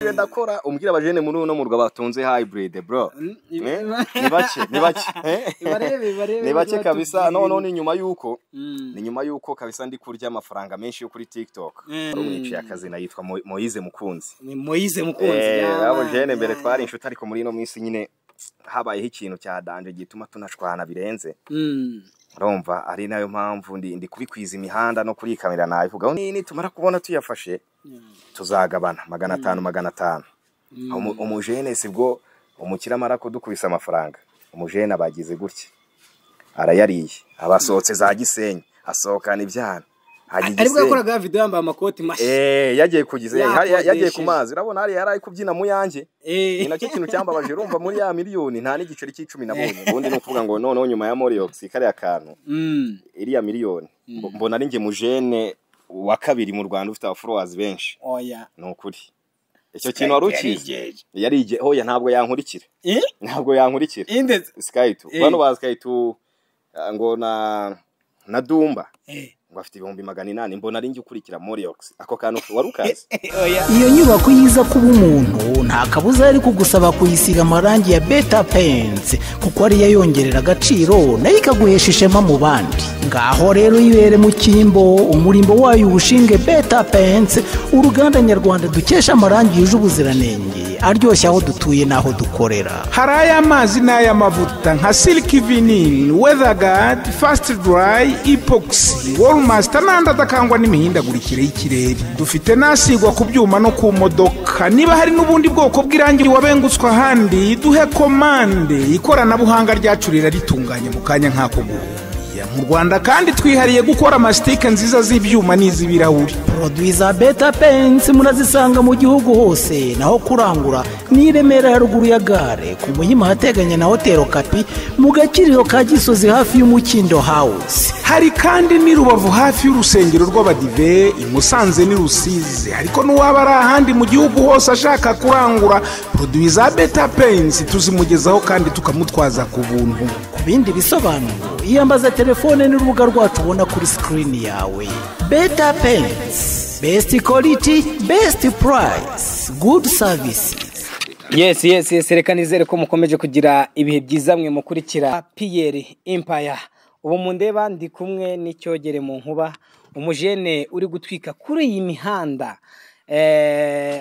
ndakora umbwira abajene muri uno murwa batunze hybrid bro. Ni bake ni bake kabisa. None nyuma yuko kabisa ndi kurya amafaranga menshi yo kuri TikTok. Umwici akazi na yitwa Moise Mukunzi. Ni Moise Mukunzi. Abajene mbere twari inshuti ariko muri no minsi nyine habayeho ikintu cya danje gituma tunashwana birenze. Urumva ari nayo mpamvu ndi kubikwiza imihanda no kuri kamera nayivuga ni tumara kubona tuyafashe tuzagabana 500 umujene sibwo umukira marako dukubisa amafaranga umujene abagize gutya arayariye abasohotse za Gisenyi asokana ibyana aribwo yakoraga video yambaye amakoti mashi yagiye kugize yagiye ku mazi urabona hari yaraye kubyina mu yanjye ni nacyo kintu cyambabaje urumva muri ya miliyoni nta n'igiceri c'10 nabonye ubundi no kuvuga ngo none nyuma ya Moriox kare akantu iriya miliyoni mbona ari nge mujene wa kabiri mu Rwanda ufite followers benshi oya nukuri icyo kintu warukize yarije hoya ntabwo yankurikira indeze Sky2 bano ba Sky2 ngo na Dumba ngo afite 800 mbona ari nge ukurikira Moriox ako kantu warukaze iyo nyubako yiza kuba umuntu nta kabuza ari kugusaba kuyisiga amarangi ya Beta Paints kuko ari yayongerera agaciro nayo ikaguhesha ishema mu bandi ngaho rero yibere mu kimbo umurimbo wayo ubushinge Beta Paints uruganda nyarwanda dukesha amarangi yuje ubuziranenge aryoshya aho dutuye naho dukorera haraya amazi n'aya mavuta nka Silk Vinyl Weatherguard Fast Dry Epoxy Master nanda dakangwa n'imihindagurikire y'ikirere dufite nasigwa ku byuma no ku modoka niba hari n'ubundi bwoko bw'irangi wabengutswa handi duhe komande ikoranabuhanga ryacurira ritunganye mu kanya nkako mu Rwanda kandi twihariye gukora mastika nziza z'ibyuma n'izibirahuri produits za Beta Paints murazisanga mu gihugu hose naho kurangura ni Remera ya ruguru ya gare ku Muhima hateganye na Hotel Kapi mu Gakiriro ka Gisozi hafi y'Umukindo House hari kandi ni Rubavu hafi y'urusengero rw'Abadive imusanze ni Rusizi ariko n'uwaba ari ahandi mu gihugu hose ashaka kurangura produits za Beta Paints tuzimugezaho kandi tukamutwaza ku buntu ku bindi bisobanuro iyambaza telefone n'urubuga rwacu ubona kuri screen yawe Beta Paints best quality best price good service. Yes reka nizere ko mukomeje kugira ibihe byiza mwe mukurikira Pierre Empire ubu mundeba ndi kumwe n'icyogere mu nkuba umujene uri gutwika kuri iyi mihanda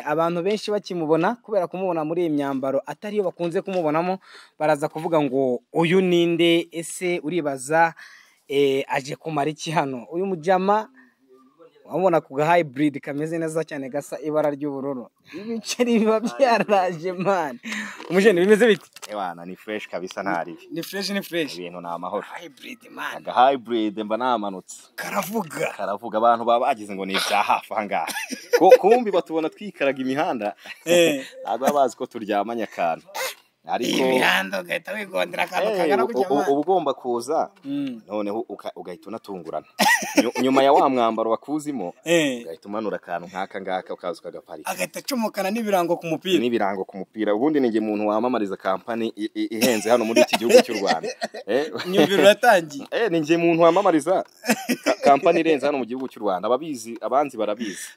abantu benshi bakimubona kubera kumubona muri iyi myambaro atari yo bakunze kumubonamo baraza kuvuga ngo uyu ninde ese uribaza aje kumara iki hano uyu mujama wabona ku hybrid kameze neza cyane gasa ibara ry'ubururu ibiceri biba byaraje man umujene bimeze bite ewana ni fresh kabisa ntari ni fresh ibintu na amahoro hybrid man hybrid mba namanutse karavuga abantu babagize ngo ni bya hafi ahangaha kumbi batubona twikaraga imihanda ntabwo babazi ko turyamanya akantu ariko imihanda ugahita wigondera akantu kagana kujyama ubugomba kuza noneho ugahita unatungurana nyuma ya wa mwambaro wakuzimo ugahita umanura akantu nk'aka ngaka ukaza ukagaparika agahita acumukana n'ibirango ku mupira ubundi ninge muntu wamamariza kampani ihenze hano muri iki gihugu cy'u Rwanda nyumvira uratangiye ninge muntu wamamariza kampani irenze hano mu gihugu cy'u Rwanda ababizi abanzi barabizi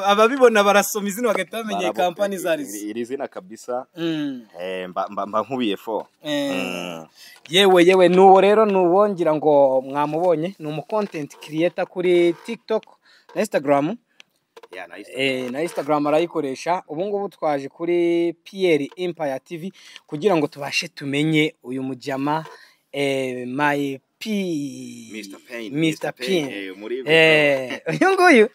ababibona barasoma izina bagahita bamenye kampani zarize iri zina kabisa mba nkubiye fo yewe nuwo rero nuwongira ngo mwamubonye ni umu content creator kuri TikTok na Instagram na Instagram arayikoresha ubu ngubu twaje kuri Pierre Empire TV kugira ngo tubashe tumenye uyu mujama Mr. Pain uyu nguyu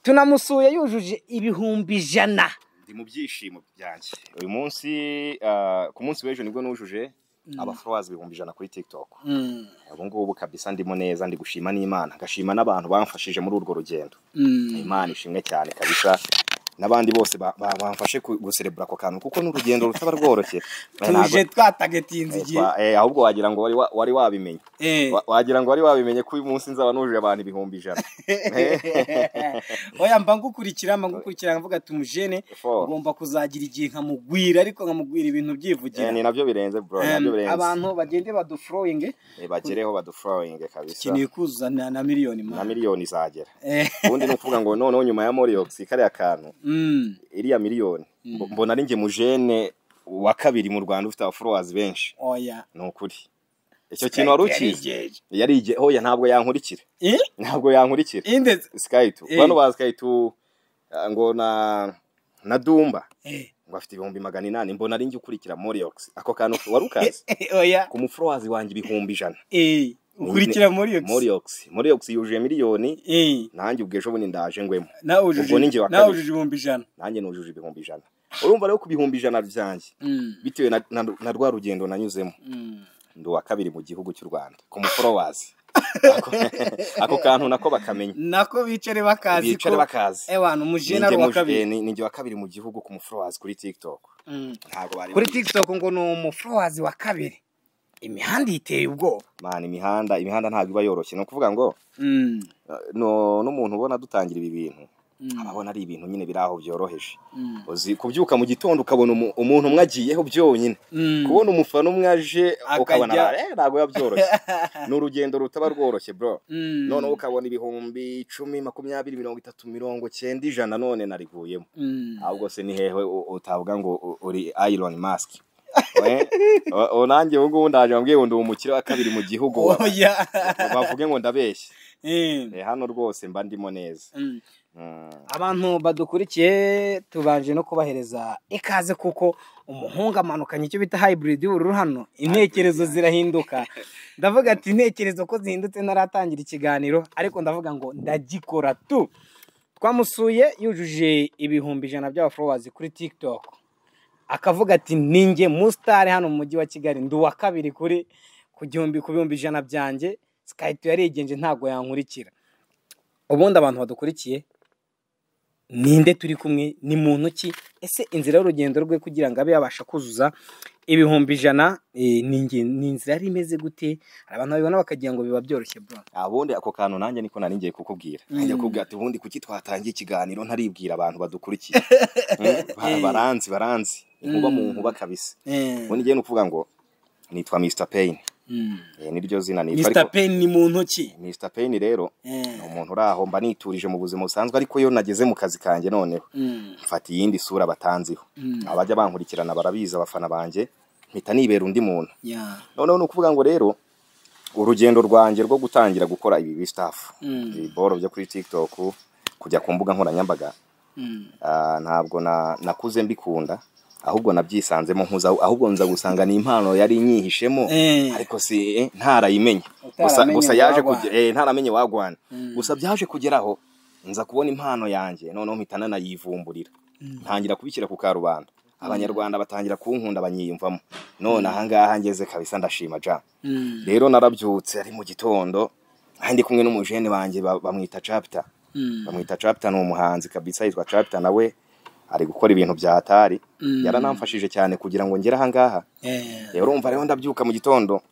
tunamusuye yujuje 100,000 mu byishimo byanjye uyu munsi ku munsi w'ejo nibwo nujuje followers 100,000 kuri TikTok ubu ngubu kabisa ndimo neza ndi gushima n'Imana ngashima n'abantu bamfashije muri urwo rugendo Imana ishimwe cyane kabisa nabandi bose bamfashe guserebura ko kantu kuko n'urugendo rutaba rworoshye tuje twatagetinze igihe ahubwo wagira ngo wari wabimenye ko uyu munsi nzaba nujuje abantu 100,000 oya mba ngukurikira mvuga ati umujene ugomba kuzagira igihe nkamugwira ariko nkamugwira ibintu byivugira ni nabyo birenze bro nabyo birenze abantu bagende baduflowing bagereho baduflowing kabisa kineye kuzana na miliyoni izagera ubundi no kuvuga ngo none nyuma ya Moriox kare akantu iriya miliyoni mbona ari nge mujene wa kabiri mu Rwanda ufite followers benshi oya nukuri icyo kintu warukize yarige hoya ntabwo yankurikira ntabwo yankurikira inde Sky2 bano ba Sky2 ngo na Dumba ngo afite 800 mbona ari nge ukurikira Moriox ako kantu warukaze oya ku followers wanjye 100 ukurikira Moriox yuje miliyoni nanjye ubwejo buni ndaje ngwemo ubwo ninjye ujuje 100 nanjye nujuje 100 urumva rero ku 100 byanjye bitewe na rwa rugendo nanyuzemo ndo wa kabiri mu gihugu cy'u Rwanda ku followers ako kantu nako bakamenya nako bicare bakazi ewana umujene ari wa kabiri ninjye wa kabiri mu gihugu ku followers kuri TikTok ntago bari kuri TikTok ngo no followers wa kabiri imihanda iteye ubwoba man imihanda ntago iba yoroshye no kuvuga ngo n'umuntu ubona dutangira ibi bintu ababona ari ibintu nyine biraho byoroheje uzi kubyuka mu gitondo ukabona umuntu mwagiyeho byonyine kubona umufano umwaje ukabona ntago yabyoroshye n'urugendo rutaba rworoshye bro none ukabona ibihumbi 10 20 30 90 100 none nariguyemo ahubwo se ni hehe utavuga ngo uri Elon Musk onange ubwo ndaje bambwiye ngo ndi umukire wa kabiri mu gihugu bavuge ngo ndabeshye hano rwose mba ndimo neza abantu badukurikiye tubanje no kubahereza ikaze kuko umuhungu amanukanye icyo bita hybrid y'ubururu hano intekerezo zirahinduka ndavuga ati intekerezo ko zihindutse naratangira ikiganiro ariko ndavuga ngo ndagikora tu twamusuye yujuje 100 by'aba followers kuri TikTok akavuga ati ninjye mustari hano mu mujyi wa Kigali ndu wa kabiri kuri ku 100 byanjye Sky2 yarigenje ntago yankurikira ubundi abantu badukurikiye ninde turi kumwe ni muntu ki ese inzira y'urugendo rwe kugira ngo abe yabasha kuzuza 100 ni inzira ari imeze gute abantu babibona bakagira ngo biba byoroshye bro abundi ako kantu nanjye niko nari ngiye kukubwira njye kubwira ati ubundi kuki twatangiye ikiganiro ntaribwira abantu badukurikiye baranzi inkuba mu nkuba kabisa ubundi ngiye no kuvuga ngo nitwa Mr Pain niryo zina ni Mr Pain ni muntu ki Mr Pain rero umuntu uraho mba niturije mu buzima busanzwe ariko yo nageze mu kazi kanje noneho mfata yindi sura batanziho abajya bankurikirana barabiza abafana banje mpita nibera undi muntu noneho no kuvuga ngo rero urugendo rwanje rwo gutangira gukora ibi stuff iboro byo kuri TikTok kujya ku mbuga nkoranyambaga ntabwo nakuze mbikunda ahubwo nabyisanzemo nkuza ahubwo nza gusanga ni impano yari nyihishemo ariko si ntarayimenya gusa yaje kujya ntaramenye wagwana gusa byaje kugeraho nza kubona impano yanjye noneho mpitana nayivumburira ntangira kubikira ku karubanda abanyarwanda batangira kunkunda banyiyumvamo none ahangaha ngeze kabisa ndashima ja rero narabyutse ari mu gitondo ndi kumwe n'umujene wanje bamwita Chapter ni umuhanzi kabisa yitwa Chapter nawe ari gukora ibintu bya hatari yaranamfashije cyane kugira ngo ngere ahangaha rero urumva rero ndabyuka mu gitondo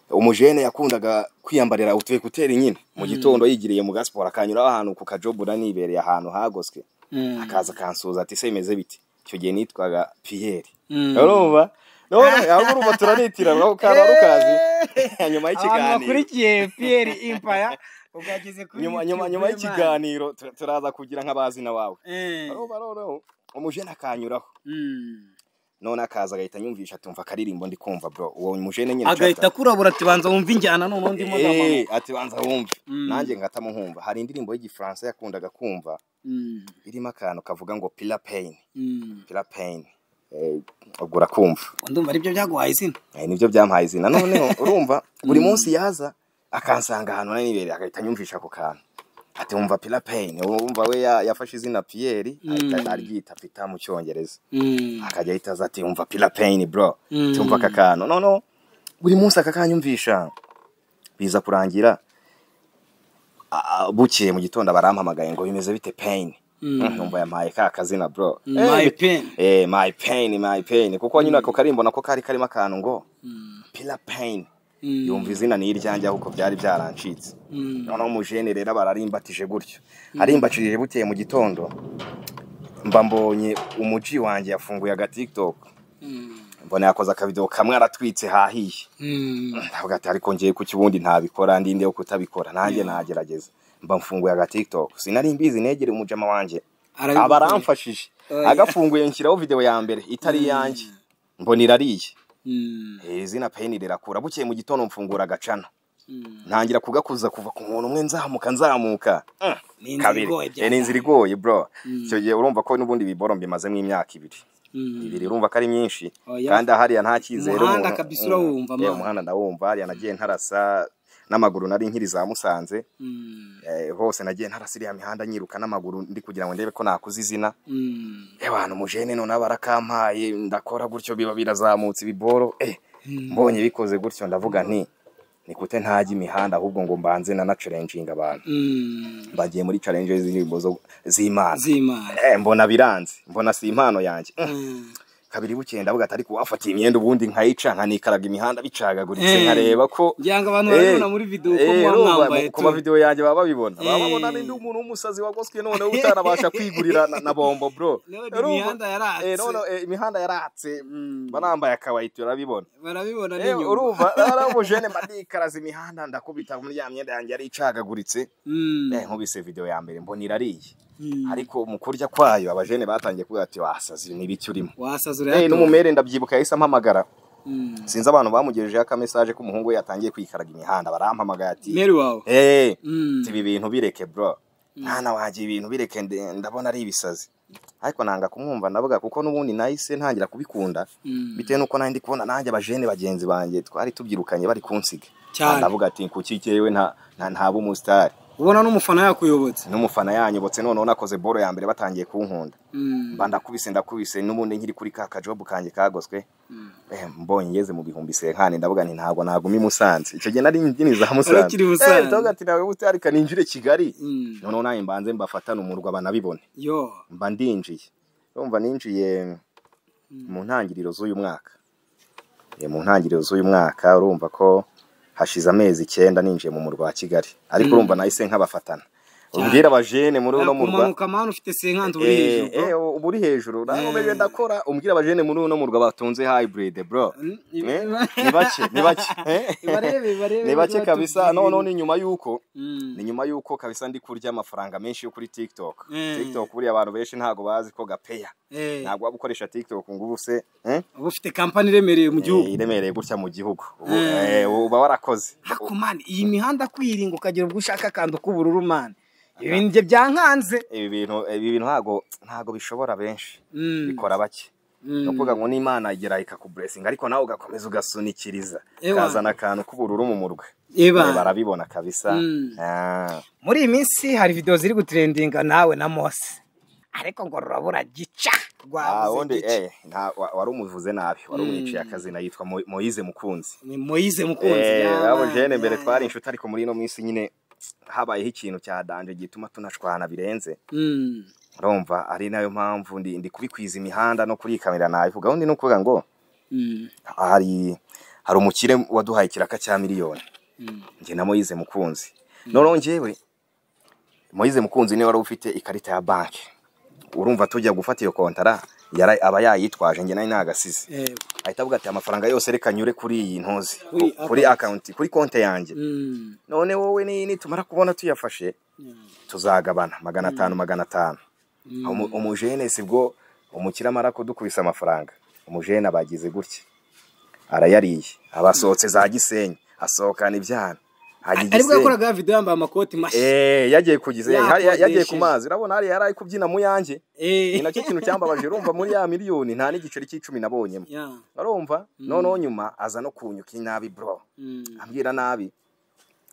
umujene yakundaga kwiyambarira utuye kutera nyine mu gitondo yigiriye mu gasport akanyura ahantu ku kajobura nibereye ahantu hagoswe akaza kansuza ati se imeze biti icyo gihe nitwaga Pierre urumva none ahubwo turanitira ngo karukazi nyuma y'ikiganiro bakurikiye Pierre Empire ugageze kuri nyuma y'ikiganiro turaza kugira nk'abazina wawe umujene akanyuraho none akaza agahita nyumvisha tumva karirimbo ndi kumva bro uwo mujene nyine agahita kurabura ati banza wumva injyana none ndimo ndamama ati banza wumve nanjye ngatamo nkumva hari indirimbo y'Igifaransa yakundaga kumva irimo akantu kavuga ngo Pila Pain ugura kumva ndumva ari byo byaguhaye izina nibyo byampaye izina none urumva buri munsi yaza akansanga ahantu nanibereye agahita nyumvisha ako kantu ati wumva Pila Pain wumva we yafashe izina Pierre aryita Peter mu cyongereza akajya yitaza ati wumva Pila Pain bro tumva kakano no buri munsi akakanyumvisha biza kurangira bukiye mu gitondo barampamagaye ngo bimeze bite Pain numva yampaye ka kazina bro my pain kuko nyine ako karimbo nako kari karimo akantu ngo Pila Pain yumva izina ni iryanjye aho byari byarancitse noneho umujene rero bararimbatije gutyo arimbacirije buteye mu gitondo mba mbonye umuji wanjye yafunguye aga TikTok mbona yakoze akavideo kamwe aratwitse hahiye ndavuga ati ariko ngiye ku kibundi ntabikora ndinde yo kutabikora nanjye nagerageza mba mfunguye aga TikTok sinari mbizi negere umujama wanje abaramfashije agafunguye nshyiraho video ya mbere itari yanjye mbona irariye izina peni rirakura bukeye mu gitondo mfungura agacana ntangira kugakuza kuva ku muntu umwe nzamuka kabiri inzira igoye bro icyo gihe urumva ko n'ubundi biboro mbimazemo imyaka ibiri urumva ko ari myinshi kandi hariya nta cyizere umuhanda kabisa urawumva umuhanda ndawumva hariya nagiye ntarasa n'amaguru nari nkiri za Musanze hose nagiye ntarasiriya mihanda nyiruka n'amaguru ndi kugira ngo ndebe ko nakuza izina abantu mujene none barakampaye ndakora gutyo biba birazamutse ibiboro mbonye bikoze gutyo ndavuga nti nikute ntaji imihanda ahubwo ngo mbanze na challenging abantu bagiye muri challenge z'Imana mbona biranze mbona si impano yanjye kabiri bukeye ndavuga ati ariko wafatiye imyenda ubundi nkayica nkanikaraga imihanda bicagaguritse nkareba ko yanga abantu babibona muri video ko mwambaye ku video yanjye bababona n'indi umuntu w'umusazi wagoswe none utarabasha kwigurira na bombo bro imihanda yaratse banambaye akawaiti barabibona n'inyuma urumva arabujene mbadikaraza imihanda ndakubita muri ya myenda yanjye yari icagaguritse nkubise video ya mbere mbona irariye ariko mu kurya kwayo abajene batangiye kuvuga ati wasazi n'ibiki urimo n'umumere ndabyibuka yahise ampamagara sinzi abantu bamugejeje aka message ko umuhungu we yatangiye kwikaraga imihanda barampamagara ati meri wawe ibi bintu bireke bro mwana waje ibintu bireke ndabona ari ibisazi ariko nanga kumwumva ndavuga kuko nubundi nahise ntangira kubikunda bitewe nuko nandi kubona nanjye abajene bagenzi banjye twari tubyirukanye bari kunsiga ndavuga ati kukikiyewe nta bumustar ubona n'umufana yakuyobotse n'umufana yanyobotse none nakoze boro ya mbere batangiye kunkunda mba ndakubise n'ubundi nkiri kuri ka job kanje kagoswe mbonye ngeze mu bihumbi senkane ndavuga nti ntago nagumi Musanze icyo gihe nari ndini za Musanze ndavuga ati nawe utari kaninjire Kigali none naye mbanze mbafatana umurwa banabibone mba ndinjiye urumva ninjiye mu ntangiriro z'uyu mwaka urumva ko hashize amezi 9 ninjiye mu murwa wa Kigali ariko urumva nahise nkabafatana umbwira abajene muri uno murwa kumanuka manu ufite senkandi uri hejuru uburi hejuru nakomeje ndakora umbwira abajene muri uno murwa batunze hybrid bro ni bake kabisa none nyuma yuko kabisa ndi kurya amafaranga menshi yo kuri TikTok buri abantu benshi ntago bazi ko gapeya ntago wabukoresha TikTok ngubu se ubu ufite company remereye mu gihugu iremereye gutya mu gihugu uba warakoze hakumani iyi mihanda kwiringa ukagira ubwo ushaka kandi kubururu man ibintu byankanze ibi bintu ntago bishobora benshi bikora bake no kuvuga ngo n'Imana igera ikakublessing ariko nawe ugakomeza ugasunikiriza kazana akantu kubururu mu murwe barabibona kabisa muri iyi minsi hari video ziri gutrendinga nawe na Mose ariko ngo rurabura gica wari umuvuze nabi wari umwiciye akazina yitwa Moise Mukunzi abo jene mbere twari inshuti ariko muri no minsi nyine habayeho ikintu cya danje gituma tunashwana birenze urumva ari nayo mpamvu ndi kubikwiza imihanda no kuri kamera nabivuga undi no kuvuga ngo hari umukire waduhaye kiraka cya miliyoni nge na Moise Mukunzi none ngewe Moise Mukunzi ni wari ufite ikarita ya banki urumva tujya gufata iyo kontara aba yayitwaje nge nari nagasize ahita avuga ati amafaranga yose reka nyure kuri iyi ntozi kuri account kuri konte yanjye none wowe ni tumara kubona tuyafashe tuzagabana 500 umujene sibwo umukira mara kudukubisa amafaranga umujene abagize gutya arayariye abasohotse za Gisenyi asohokana ibyana aribwo yakoraga video yambaye amakoti mashi yagiye kugize yagiye ku mazi urabona hari yaraye kubyina mu yanjye ni nacyo kintu cyambabaje urumva muri ya miliyoni nta n'igiceri cy'icumi nabonyemo urumva none nyuma aza no kunyuka inabi bro ambwira nabi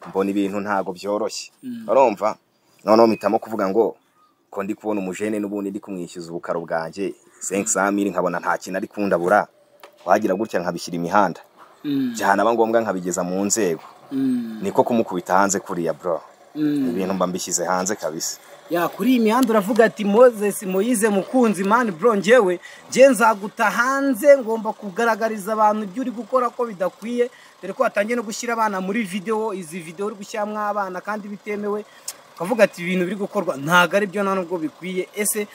mbona ibintu ntago byoroshye urumva none mpitamo kuvuga ngo ko ndi kubona umujene n'ubundi ndi kumwishyuza ubukaro bwanjye 500,000 nkabona nta kintu ari kundabura wagira gutya nkabishyira imihanda cyane abangombwa nkabigeza mu nzego niko kumukubita hanze kuriya bro ibintu mba mbishyize hanze kabisa kuri iyi mihanda uravuga ati Moise Mukunzi man bro ngewe nzaguta hanze ngomba kugaragariza abantu ibyo uri gukora ko bidakwiye dore ko watangiye no gushyira abana muri izi video uri gushyiramo abana kandi bitemewe ukavuga ati ibintu biri gukorwa ntago ari byo nubwo bikwiye ese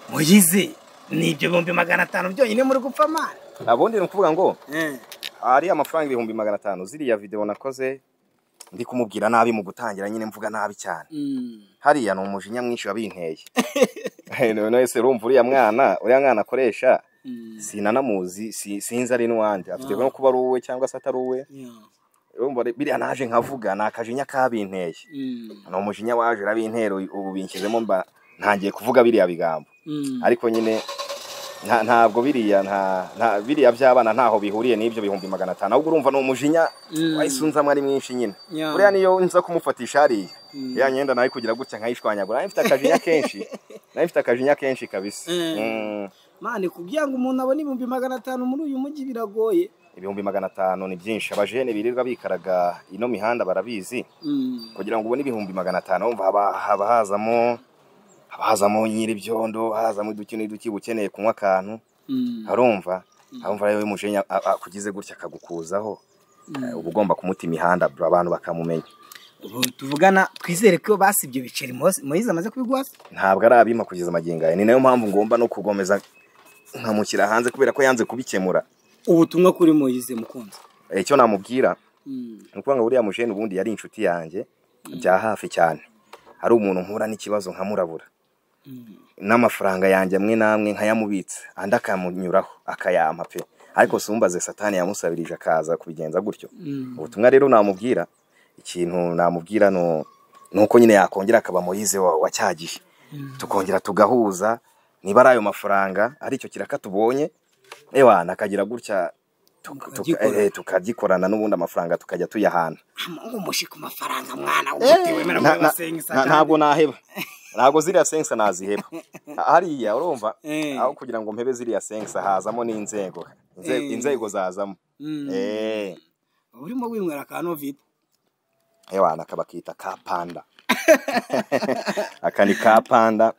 Moise ni ibyo 500 byonyine muri gupfa man abundi no kuvuga ngo ari amafaranga 500 ziriya video nakoze ndi kumubwira nabi mu gutangira nyine mvuga nabi cyane hariya ni umujinya mwinshi wabinteye none se urumva uriya mwana akoresha sinanamuzi sinzi ari n'uwandi afite no kuba ari uwe cyangwa se atari uwe urumva biriya naje nkavuga nakajinya kabinteye ni umujinya waje rabintero ubu binkizemo mba ntangiye kuvuga biriya bigambo ariko nyine ntabwo biriya biriya by'abana ntaho bihuriye n'ibyo 500 ahubwo urumva no umujinya wayisunza mwari mwinshi nyine uriya niyo nza kumufatisha hariya ya nyenda nayo kugira gutya nkayishwanyagura mfite akajinya kenshi kabisa mane kugira ngo umuntu abone 500 muri uyu mujyi biragoye 500 ni byinshi abajene birirwa bikaraga ino mihanda barabizi kugira ngo ubone 500 umva haba hazamo nyiri byondo hazamo duki bukeneye kunywa akantu arumva rero umushenya akugize gutya akagukuzaho ubugomba kumuta imihanda abantu bakamumenya tuvugana twizere ko basibye biceri Moise amaze kubigwasa ntabwo arabima kugeza magingaye ni nayo mpamvu ngomba no kugomeza nkamukira hanze kubera ko yanze kubikemura ubutumwa kuri Moise mukunzi icyo namubwira nuko ngo uriya musheni ubundi yari inshuti yanjye bya hafi cyane hari umuntu nkura n'ikibazo nkamurabura n'amafaranga yanjye amwe namwe nkayamubitse andi akamunyuraho akayampa pe ariko sumbaze satani yamusabirije akaza kubigenza gutyo ubutumwa rero namubwira ikintu namubwira nuko nyine yakongera akaba Moise wacyagiye tukongera tugahuza niba ari ayo mafaranga ari cyo kiraka tubonye nakagira gutya tukagikorana n'ubundi amafaranga tukajya tuyahana umushi ku mafaranga mwana ubutiwemera mu basenga ntabwo naheba ntabwo ziriya sensa naziheba hariya urumva aho kugira ngo mpebe ziriya sensa hazamo inzego zazamo urimo wimwera akantu vita nakabakita kapanda akani kapanda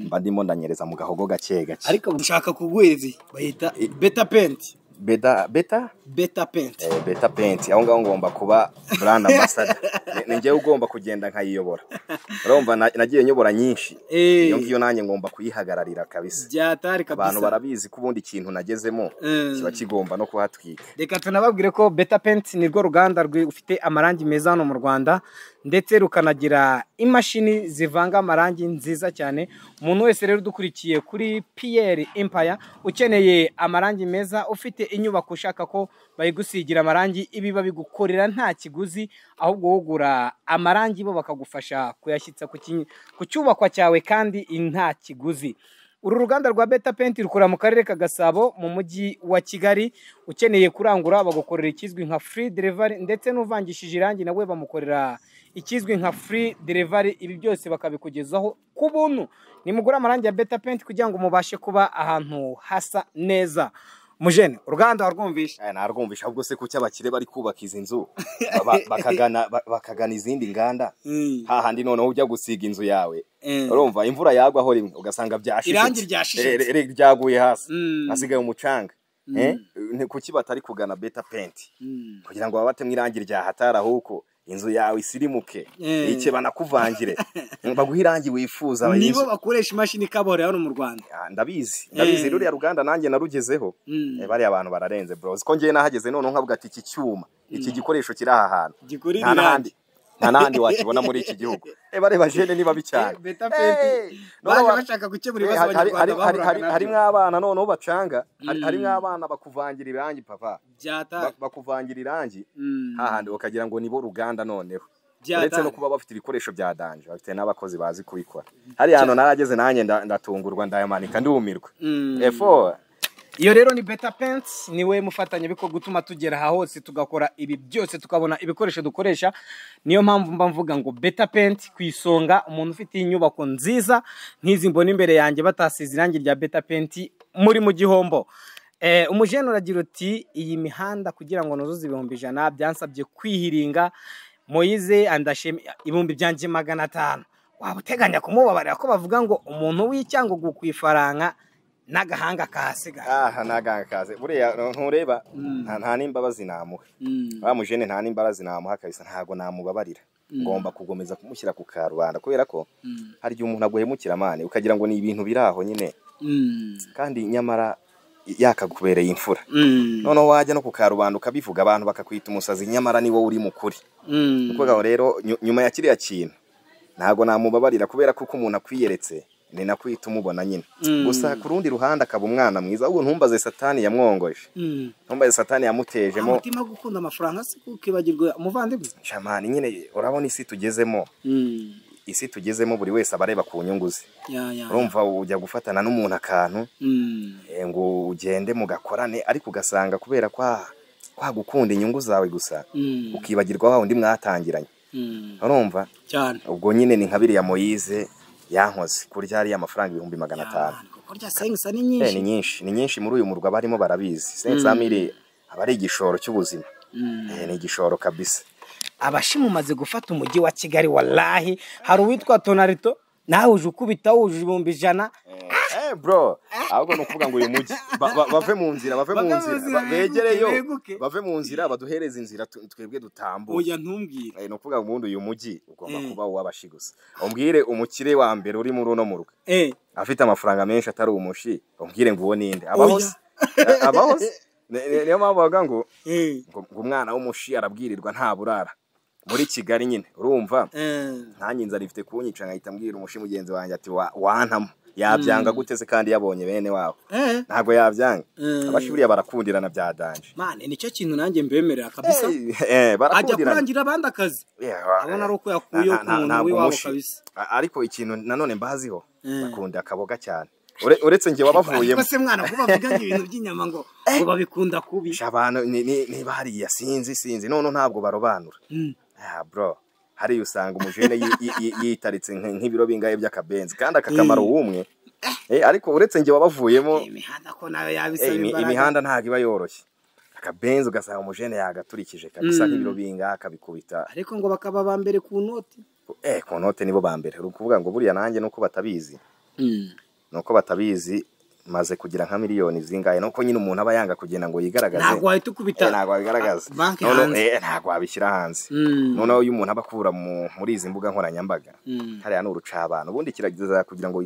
mba ndimo ndanyereza mu gahogo gake ariko ushaka kugwezi bahita beta paint beta paint aho ngaho ngomba kuba brand ambassador ninjye ugomba kugenda nkayiyobora urumva nagiye nyobora nyinshi iyo ngiyo nanjye ngomba kuyihagararira kabisa abantu barabizi ko ubundi ikintu nagezemo kiba kigomba no kuhatwika reka tunababwire ko beta paint ni rwo ruganda rufite amarangi meza hano mu Rwanda ndetse rukanagira imashini zivanga amarangi nziza cyane umuntu wese rero dukurikiye kuri Pierre Empire ukeneye amarangi meza ufite inyubako ushaka ko bayigusigira amarangi ibi babigukorera nta kiguzi ahubwo wogura amarangi bo bakagufasha kuyashyitsa ku cyubakwa cyawe kandi nta kiguzi uru ruganda rwa Beta Paint rukora mu karere ka Gasabo mu mujyi wa Kigali ukeneye kurangura bagukorera ikizwi nka free delivery ndetse n'uvangishije irangi nawe bamukorera ikizwi nka free delivery ibi byose bakabikugezaho ku buntu nimugura amarangi ya Beta Paint kugira ngo mubashe kuba ahantu hasa neza mujene uruganda warwumvisha narwumvisha ahubwo se kuki abakire bari kubaka izi nzu bakagana izindi nganda hahandi noneho ujya gusiga inzu yawe urumva imvura yagwaho rimwe ugasanga byashishije irangi ryashishije ryaguye hasi asigaye umucanga kuki batari kugana Beta Paint kugira ngo babate mwirangi rya hatara huko inzu yawe isirimuke ike banakuvangire baguha irangi wifuza nibo bakoresha imashini kabore hano mu Rwanda ndabizi ruriya ruganda nanjye narugezeho bari abantu bararenze bros ko ngiye nahageze none nkavuga ati iki cyuma iki gikoresho kiri aha hantu nta nandi wakibona muri iki gihugu bareba jene niba bicyane Beta Paint baje bashaka gukemura ibibazo abanyarwanda harimo abana noneho bacanga harimo abana bakuvangira irangi papa bakuvangira irangi hahandi ukagira ngo nibo ruganda noneho uretse no kuba bafite ibikoresho bya danje bafite n'abakozi bazi kubikora hari hano narageze nanjye ndatungurwa ndayamanika ndumirwa iyo rero ni Beta Paint niwe mufatanya biko gutuma tugera aha hose tugakora ibi byose tukabona ibikoresho dukoresha niyo mpamvu mba mvuga ngo Beta Paint kwisonga umuntu ufite inyubako nziza nkizi mbona imbere yanjye batasize irangi rya Beta Paint muri mu gihombo umujene uragira uti iyi mihanda kugira ngo nuzuze 100 byansabye kwihiringa Moise andasheme 500 waba uteganya kumubabarira ko bavuga ngo umuntu w'icyango gukwifaranga n'agahanga kasiga n'agahanga kaze buriya ntureba nta nimbabazi namuha mujene nta nimbabazi namuha kabisa ntago namubabarira ngomba kugomeza kumushyira ku karubanda kubera ko hari igihe umuntu aguhemukira mane ukagira ngo ni ibintu biraho nyine kandi nyamara yakagubereye imfura noneho wajya no kukarubanda ukabivuga abantu bakakwita umusazi nyamara ni wowe uri mukuri nuko rero nyuma ya kiriya kintu ntago namubabarira kubera ko umuntu akwiyeretse ni nakwita umubona nyine gusa ku rundi ruhande akaba umwana mwiza ahubwo ntumbaze satani yamwongoje ntumbaze satani yamutejemo umutima gukunda amafaranga se kukibagirwa umuvandimwe shamani nyine urabona isi tugezemo buri wese abareba ku nyungu ze urumva ujya gufatana n'umuntu akantu ngo ugende mugakorane ariko ugasanga kubera kwa gukunda inyungu zawe gusa ukibagirwa wa undi mwatangiranye urumva cyane ubwo nyine ni nka biriya Moise yankoze kurya ari amafaranga 500 kurya sensa ni nyinshi ni nyinshi muri uyu murwa barimo barabizi sensa mire abari igishoro cy'ubuzima ni igishoro kabisa abashimu maze gufata umujyi wa Kigali wallahi hari uwitwa Tonarito nawe uje ukubita wuje 100 bro ahubwo nukuvuga ngo uyu mujyi bave mu nzira begereyo bave mu nzira baduhereza inzira twebwe dutambuka oya ntumbwire nukuvuga ngo ubundi uyu mujyi ugomba kuba uwabashi gusa umbwire umukire wa mbere uri muri uno murwa afite amafaranga menshi atari umushi umbwire ngo uwo ninde abahose niyo mpamvu bavuga ngo umwana w'umushi arabwirirwa nta burara muri Kigali nyine urumva ntanyi inzara ifite kunyica nkahita mbwira umushi mugenzi wanjye ati wantamo yabyanga guteze kandi yabonye bene wabo ntago yabyanga abashuriya barakundirana bya danje mane nicyo kintu nanjye mbemerera kabisa ajya kurangira abandi akazi abona ari uko yakuye ku muntu w'iwabo kabisa ariko ikintu nanone mbaziho bakunda akaboga cyane uretse nge wabavuyemo se mwana kuba bavuga ibintu by'inyama ngo babikunda kubi abantu ni bariya sinzi none ntabwo barobanura bro hari usanga umujene yitaritse nk'ibiro bingaye by'akabenzi kandi akakamaro wumwe ariko uretse nge wabavuyemo imihanda ko nayo yabisaba imbaraga imihanda ntago iba yoroshye akabenzi ugasanga umujene yagaturikije kabisa nk'ibiro binga akabikubita ariko ngo bakaba bambere ku noti ku note nibo bambere ukuvuga ngo buriya nanjye nuko batabizi maze kugira nka miliyoni zingaye nuko nyine umuntu aba yanga kugenda ngo yigaragaze ntago wahita ukubita ntago wabigaragaza ntago wabishyira hanze noneho uyu umuntu abakura muri izi mbuga nkoranyambaga hariya ni urucabana ubundi kirageza kugira ngo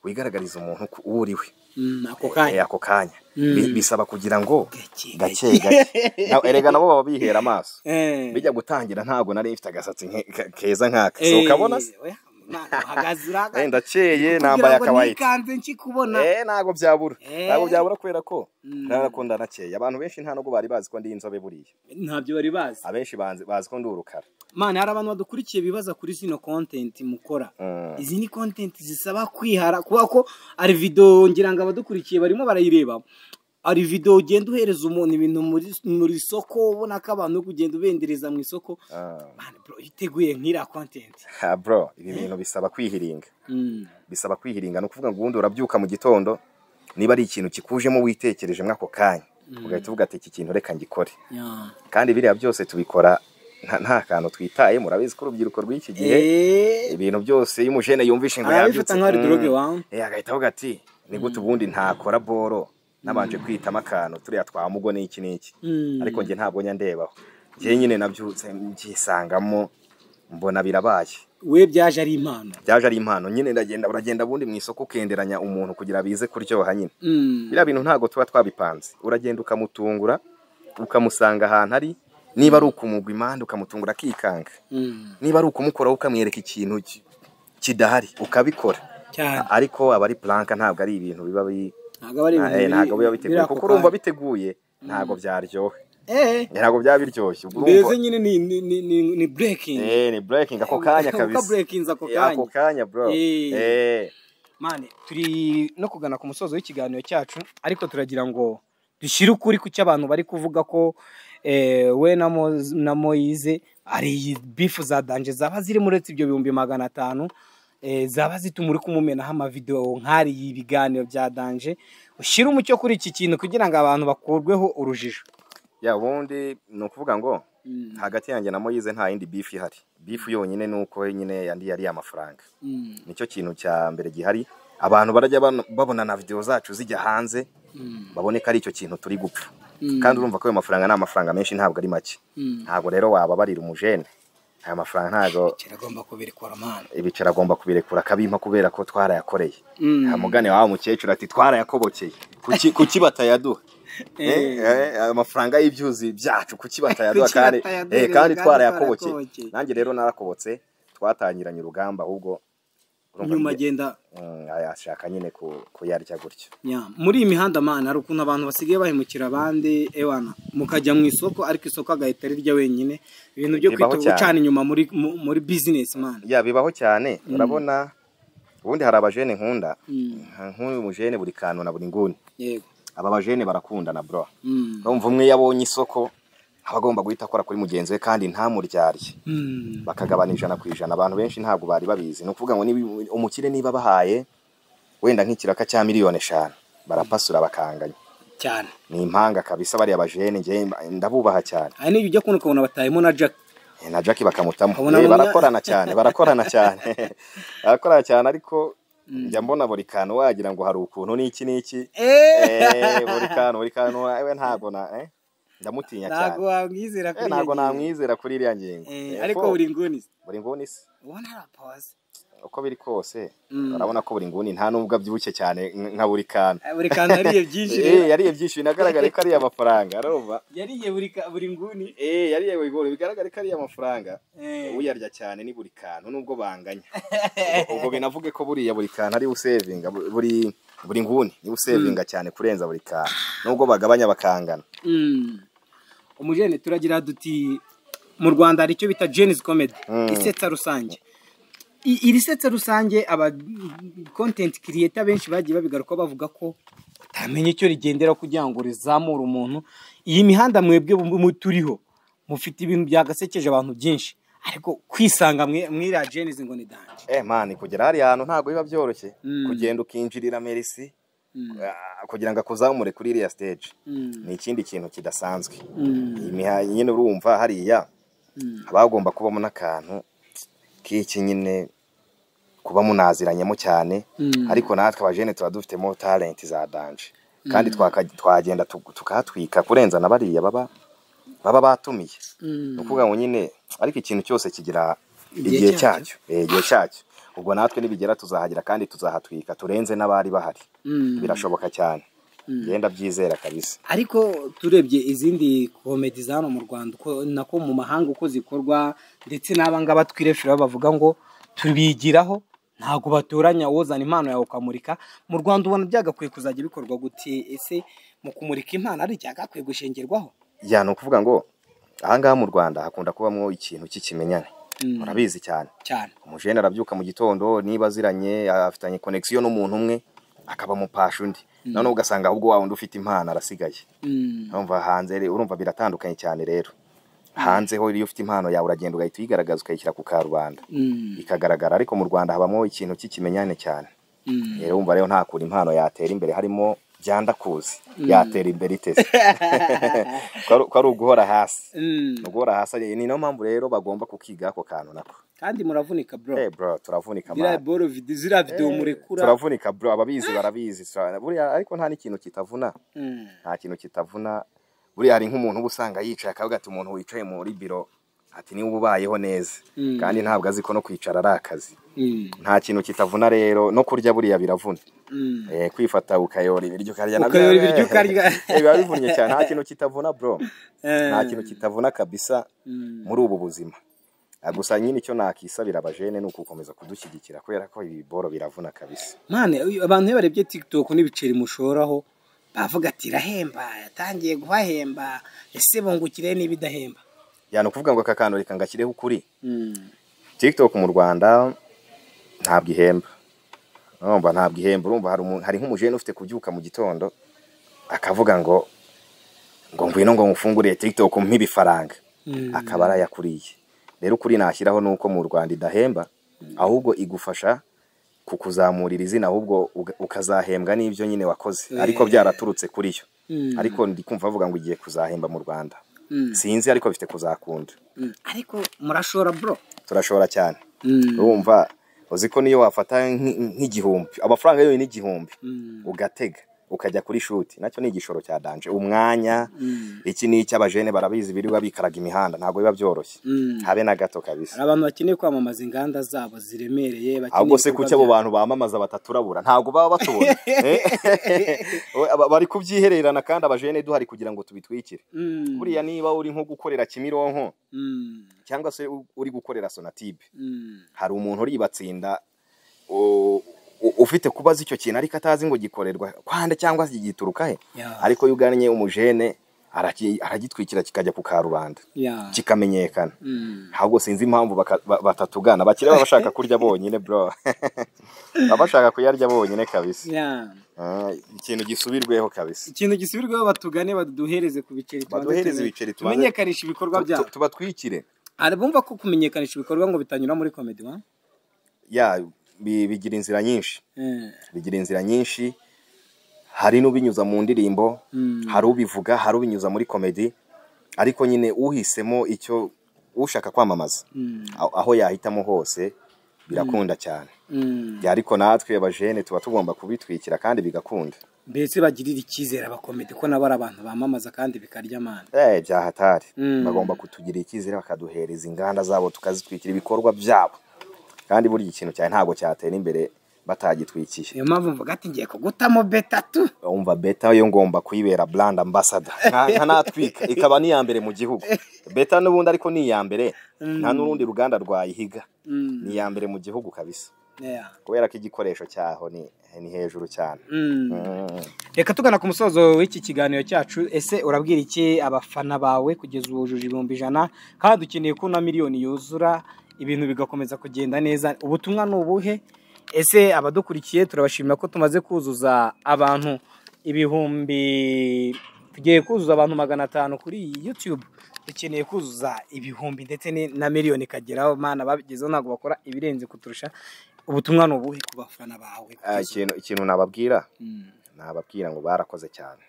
wigaragarize umuntu uriwe ako kanya bisaba kugira ngo gake erega nabo baba bihera amaso bijya gutangira ntago nari mfite agasatsi keza nkaka so ukabona ndakeye nambaye akawaii ntago byabura kubera ko narakunda nakeye abantu benshi nta nubwo bari bazi ko ndi inzobe buriya ntabyo bari bazi abenshi bazi ko ndi urukara mane hari abantu badukurikiye bibaza kuri zino content mukora izi ni content zisaba kwihara kuba ko ari video ngira ngo abadukurikiye barimo barayireba ari video ugenda uhereza umuntu ibintu muri soko ubona ko abantu kugenda ubendereza mu isoko man bro iteguye nkira content bro ibi bintu bisaba kwihiringa no kuvuga ngo ubundi urabyuka mu gitondo niba ari ikintu kikujemo witekereje mwako kanya ugahita uvuga ati iki kintu reka ngikore kandi biriya byose tubikora nta kantu twitaye murabizi ko urubyiruko rw'iki gihe ibintu byose y'umujene yumvishe ngo yabyutse agahita avuga ati ni gute ubundi ntakora boro nabanje kwitama akantu turiya twamugo n'iki ariko nge ntabwo nyandebaho nge nyine nabyutse ngisangamo mbona birabaye we byaje ari impano nyine uragenda bundi mu isoko ukenderanya umuntu kugira bize kuryoha nyine biriya bintu ntago tuba twabipanze uragenda ukamutungura ukamusanga ahantu ari niba ari ukumugwa impande ukamutungura akikanga niba ari ukumukora ukamwereka ikintu kidahari ukabikora ariko abari planka ntabwo ari ibintu biba ntago biba biteguye kuko urumva biteguye ntago byaryoha ntago byaba biryoshye mbese nyine ni breaking ni breaking ako kanya kabisa ako kanya bro mane turi no kugana ku musozo w'ikiganiro cyacu ariko turagira ngo dushyire ukuri ku cy'abantu bari kuvuga ko we na Moise ari beef za danje zaba ziri muri ibyo 500 zaba zituma uri kumumenaho amavideo nk'ari ibiganiro bya danje ushyira umucyo kuri iki kintu kugira ngo abantu bakurweho urujijo ubundi ni ukuvuga ngo hagati yanjye na Moise nta yindi beef ihari beef yonyine ni uko nyine yari amafaranga nicyo kintu cya mbere gihari abantu barajya babona na video zacu zijya hanze baboneka ari icyo kintu turi gupfa kandi urumva ko ayo mafaranga ni amafaranga menshi ntabwo ari make ntabwo rero wababarira umujene aya mafaranga ntago ibicera agomba kubirekura kabimpa kubera ko twarayakoreye mugane wawe mukecuru ati twarayakobokeye kuki batayaduha amafaranga y'ibyuzi byacu kuki batayaduha kandi twarayakobokeye nanjye rero narakobotse twatangiranye urugamba ahubwo nyuma agenda ayashaka nyine kuyarya gutyo muri iyi mihanda mana hari ukuntu abantu basigaye bahemukira abandi ewana mukajya mu isoko ariko isoko agahita rirya wenyine ibintu byo kwita gucana inyuma muri business man bibaho cyane urabona ubundi hari abajene nkunda nk'uyu mujene buri kantu na buri nguni yego aba bajene barakundana bro urumva umwe yabonye isoko abagomba guhita akora kuri mugenzi we kandi ntamuryarye bakagabana 100% abantu benshi ntabwo bari babizi no kuvuga ngo umukire niba bahaye wenda nk'ikiraka cya miliyoni 5 barapasura bakanganya cyane ni impanga kabisa bari abajene nge ndabubaha cyane ari ujya kubona batayemo na Jack bakamutamo barakorana cyane ariko njya mbona buri kantu wagira ngo hari ukuntu n'iki buri kantu we ntabwo ndamutinya cyane ntabwo namwizera kuri iriya ngingo ariko buri nguni se ubona arapoze uko biri kose urabona ko buri nguni nta nubwo abyibushye cyane nka buri kantu yariye byinshi binagaragara ko ari amafaranga arumva yariye buri nguni yariye bigaragara ko ari amafaranga uyarya cyane ni buri kantu nubwo banganya ubwo binavuge ko buriya buri kantu ari usevinga buri nguni ni usevinga cyane kurenza buri kantu nubwo bagabanya bakangana umujene turagira duti mu Rwanda hari icyo bita Gene's Comedy isetsa rusange iri setsa rusange aba content creator benshi bagiye babigaruka bavuga ko utamenye icyo rigendera kugira ngo rizamure umuntu iyi mihanda mwebwe turiho mufite ibintu byagasekeje abantu byinshi ariko kwisanga mwira Gene's ngo ni danje man kugera hari ahantu ntago biba byoroshye kugenda ukinjirira Merci kugira ngo akuzamure kuri iriya stage ni ikindi kintu kidasanzwe nyine urumva hariya abagomba kubamo n'akantu k'iki nyine kuba munaziranyemo cyane ariko natwe abajene tuba dufitemo talent za danje kandi twagenda tukatwika kurenza na bariya baba batumiye ukuvuga ngo nyine ariko ikintu cyose kigira igihe cyacyo ubwo natwe nibigera tuzahagira kandi tuzahatwika turenze n'abari bahari birashoboka cyane genda byizera kabisa ariko turebye izindi comedy zano mu Rwanda uko nako mu mahanga uko zikorwa ndetse n'abangaba twirefera bavuga ngo tubigiraho ntago batoranya wozana impano yawe ukamurika mu Rwanda ubona byagakwiye kuzajya bikorwa gute ese mu kumurika impano ari cyagakwiye gushengerwaho no kuvuga ngo ahanga mu Rwanda hakunda kubamwo ikintu cy'ikimenyane murabizi cyane umujene arabyuka mu gitondo niba ziranye afitanye connection n'umuntu umwe akaba mupasha undi none ugasanga ahubwo wawe ufite impano arasigaye urumva hanze urumva biratandukanye cyane rero hanze ho iyo ufite impano yawe uragenda ugahita uyigaragaza ukayishyira ku karubanda ikagaragara ariko mu Rwanda habamo ikintu cy'ikimenyane cyane rero umva rero ntakura impano yatera imbere harimo byandakuzi yatera imbere itese ko ari uguhora hasi ni no mpamvu rero bagomba kukiga ako kantu nako kandi muravunika bro turavunika zira video murekura turavunika bro ababizi barabizi buriya ariko nta n'ikintu kitavuna nta kintu kitavuna buriya hari nk'umuntu ubusanga yicaye akavuga ati umuntu wicaye muri biro ati ni ubayeho neza kandi ntabwo azi ko no kwicara ari akazi nta kintu kitavuna rero no kurya buriya biravuna kwifata ukayora ibiryo ukarya biba bivunnye cyane nta kintu kitavuna bro nta kintu kitavuna kabisa muri ubu buzima gusa nyine icyo nakisabira abajene ni ukukomeza kudushyigikira kubera ko ibiboro biravuna kabisa mane abantu iyo barebye TikTok n'ibiceri mushoraho bavuga ati rahemba yatangiye guhahemba ese bungukire n'ibidahemba no kuvuga ngo akakando reka ngakireho ukuri TikTok mu Rwanda ntabwo ihemba urumva hari nk'umujene ufite kubyuka mu gitondo akavuga ngo ngwino ngo mufungure TikTok mpibifaranga akaba arayakuriye rero kuri nashyiraho nuko mu Rwanda idahemba ahubwo igufasha kukuzamurira izina ahubwo ukazahembwa n'ibyo nyine wakoze ariko byaraturutse kuri yo ariko ndi kumva avuga ngo igiye kuzahemba mu Rwanda sinzi ariko bifite kuzakunda ariko murashora bro turashora cyane urumva uziko niyo wafata nk'igihumbi amafaranga yo ni igihumbi ugatega ukajya kuri shoot nacyo ni igishoro cya danje umwanya iki ni icy'abajene barabizi birirwa bikaraga imihanda ntago biba byoroshye habe na gato kabisa abantu bakeneye kwamamaza inganda zabo ziremereye ahubwo se kuki abo bantu bamamaza bataturabura ntago baba batubona bari kubyihererana kandi abajene duhari kugira ngo tubitwikire buriya niba uri nko gukorera Kimironko cyangwa se uri gukorera Sonatube hari umuntu uri batsinda ufite kubaza icyo kintu ariko atazi ngo gikorerwa kwande cyangwa gituruka he ariko yugannye umujene aragitwikira kikajya ku karubanda kikamenyekana ahubwo sinzi impamvu batatugana bakire babashaka kurya bonyine bro babashaka kuyarya bonyine kabisa ikintu gisubirweho kabisa ikintu gisubirweho batugane baduhereze ku biceri tumenyekanisha ibikorwa byabo tubatwikire ari bumva ko kumenyekanisha ibikorwa ngo bitanyura muri comedy bigira inzira nyinshi bigira inzira nyinshi hari n'ubinyuza mu ndirimbo hari ubivuga hari ubinyuza muri comedy ariko nyine uhisemo icyo ushaka kwamamaza aho yahitamo hose birakunda cyane ariko natwe abajene tuba tugomba kubitwikira kandi bigakunda mbese bagirira icyizere abakomedi ko nabo ari abantu bamamaza kandi bikarya amana byahatari bagomba kutugira icyizere bakaduhereza inganda zabo tukazitwikira ibikorwa byabo kandi buri ikintu cyane ntago cyatera imbere batagitwikiye niyo mpamvu mvuga ati ngiye kugutamo beta tu umva beta yo ngomba kuyibera brand ambassador nka natwika ikaba ni ya mbere mu gihugu beta n'ubundi ariko ni ya mbere nta n'urundi ruganda rwayihiga ni ya mbere mu gihugu kabisa kubera ko igikoresho cyaho ni hejuru cyane reka tugana ku musozo w'iki kiganiro cyacu ese urabwira iki abafana bawe kugeza ubujuje 100 kandi dukeneye ko na miliyoni yuzura ibintu bigakomeza kugenda neza ubutumwa n'ubuhe ese abadukurikiye turabashimira ko tumaze kuzuza abantu ibihumbi tugiye kuzuza abantu 500 kuri YouTube dukeneye kuzuza ibihumbi ndetse na miliyoni kageraho mana babigezeho ntago bakora ibirenze kuturusha ubutumwa n'ubuhe ku bafana bawe ikintu nababwira ngo barakoze cyane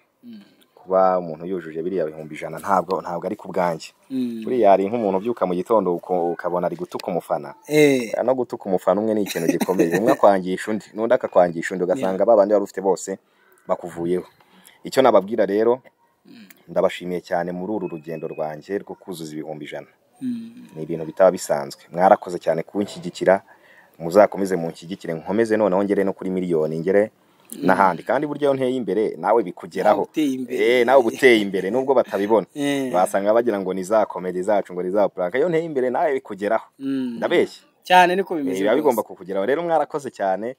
kuba umuntu yujuje biriya 100 ntabwo ari ku bwanjye buriya ari nk'umuntu byuka mu gitondo ukabona ari gutuka umufana no gutuka umufana umwe ni ikintu gikomeye umwe akwangisha undi n'undi akakwangisha undi ugasanga babandi bari ufite bose bakuvuyeho icyo nababwira rero ndabashimiye cyane muri uru rugendo rwanjye rwo kuzuza 100 ni ibintu bitaba bisanzwe mwarakoze cyane kunshyigikira muzakomeze munshyigikire nkomeze noneho ngere no kuri miliyoni ngere n'ahandi kandi buryo nteye imbere nawe bikugeraho nawe ubuteye imbere nubwo batabibona basanga bagira ngo ni za comedy zacu ngo ni za prank yo nteye imbere nawe bikugeraho ndabeshye cyane niko bimeze biba bigomba kukugeraho rero mwarakoze cyane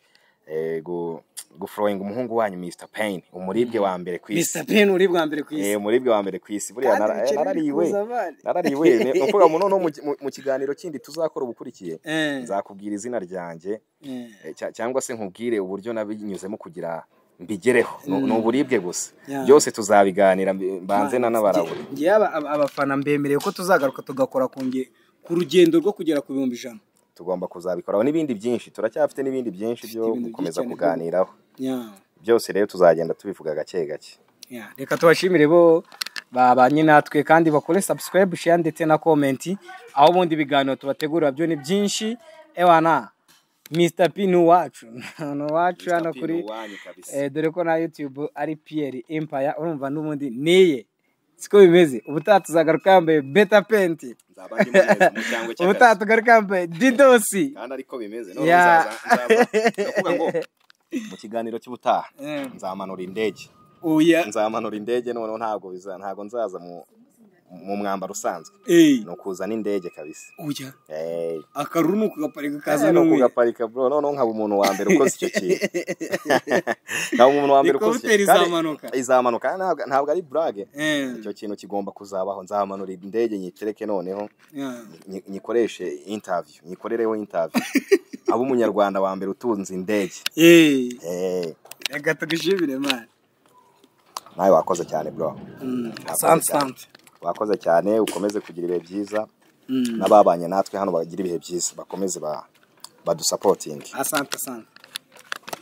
gufrowing umuhungu wanyu Mr Pain umuribwe wa mbere ku isi Mr Pain uribwa mbere ku isi umuribwe wa mbere ku isi buriya narariwe uvuga mu none mu kiganiro kindi tuzakora ubukurikiye nzakubwira izina ryanjye cyangwa se nkubwire uburyo nabinyuzemo kugira mbigereho n'uburibwe gusa byose tuzabiganira mbanze n'abarabura ngiye abafana mbemereye ko tuzagaruka tugakora ku rugendo rwo kugera ku 100 tugomba kuzabikoraho n'ibindi byinshi turacyafite n'ibindi byinshi byo gukomeza kuganiraho byose rero tuzagenda tubivuga gake gake reka tubashimire bo babanye natwe kandi bakore subscribe share ndetse na comment aho bundi biganiro tubategurira byo ni byinshi ewana Mr P wacu hano kuri dore ko na YouTube ari Pierre Empire urumva n'ubundi niye siko bimeze ubutaha tuzagaruka yambaye beta penti ubutaha tugaruka yambaye didosi kandi ariko bimeze ndakuvuga ngo mu kiganiro cy'ubutaha nzamanura indege nzamanura indege noneho ntago nzaza mu mwambaro usanzwe no kuzana indege kabisa akaruru nuko gaparika kaza no kugaparika bro noneho nkaba umuntu wa mbere ukoze icyo kintu nkaba umuntu wa mbere ukoze izamanuka ntabwo ari brage icyo kintu kigomba kuzabaho nzamanura indege nyitereke noneho nyikoreshe interview nyikorereho interview abo umunyarwanda wa mbere utunze indege reka tugishimire man nawe wakoze cyane bro asante wakoze cyane ukomeze kugira ibihe byiza n'ababanye natwe hano bagira ibihe byiza bakomeze badusapotinge asante